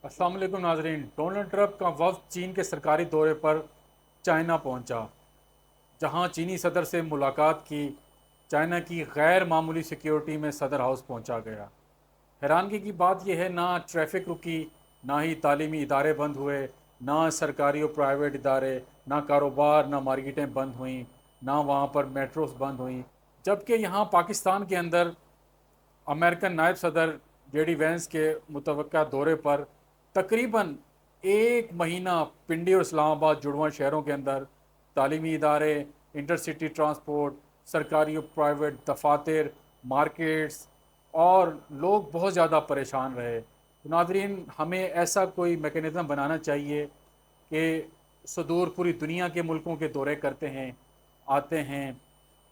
अस्सलाम वालेकुम नाजरीन। डोनाल्ड ट्रंप का वफ्द चीन के सरकारी दौरे पर चाइना पहुंचा, जहां चीनी सदर से मुलाकात की। चाइना की गैर मामूली सिक्योरिटी में सदर हाउस पहुंचा गया। हैरानगी की बात यह है, ना ट्रैफिक रुकी, ना ही तालीमी इदारे बंद हुए, ना सरकारी और प्राइवेट इदारे, ना कारोबार, ना मार्केटें बंद हुईं, ना वहाँ पर मेट्रोस बंद हुईं। जबकि यहाँ पाकिस्तान के अंदर अमेरिकन नायब सदर जेडी वैंस के मुतवक्का दौरे पर तकरीबन एक महीना पिंडी और इस्लामाबाद जुड़वा शहरों के अंदर तालीमी इदारे, इंटरसिटी ट्रांसपोर्ट, सरकारी और प्राइवेट दफातर, मार्केट्स और लोग बहुत ज़्यादा परेशान रहे। तो नाजरीन, हमें ऐसा कोई मेकनिज़म बनाना चाहिए कि सुदूर पूरी दुनिया के मुल्कों के दौरे करते हैं, आते हैं,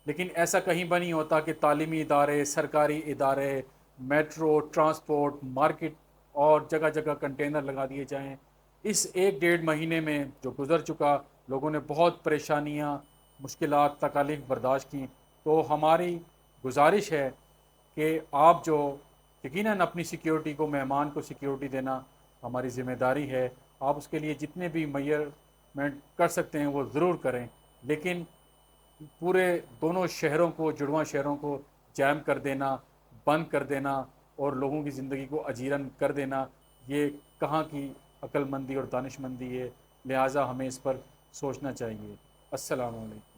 लेकिन ऐसा कहीं पर नहीं होता कि तालीमी इदारे, सरकारी इदारे, मेट्रो, ट्रांसपोर्ट, मार्केट और जगह जगह कंटेनर लगा दिए जाएं। इस एक डेढ़ महीने में जो गुज़र चुका, लोगों ने बहुत परेशानियां, मुश्किलात, तकालीफ बर्दाश्त की। तो हमारी गुजारिश है कि आप जो यकीनन अपनी सिक्योरिटी को, मेहमान को सिक्योरिटी देना हमारी ज़िम्मेदारी है। आप उसके लिए जितने भी मेजरमेंट कर सकते हैं वो ज़रूर करें, लेकिन पूरे दोनों शहरों को, जुड़वा शहरों को जैम कर देना, बंद कर देना और लोगों की ज़िंदगी को अजीरन कर देना, ये कहाँ की अक्लमंदी और दानिशमंदी है। लिहाजा हमें इस पर सोचना चाहिए। अस्सलाम वालेकुम।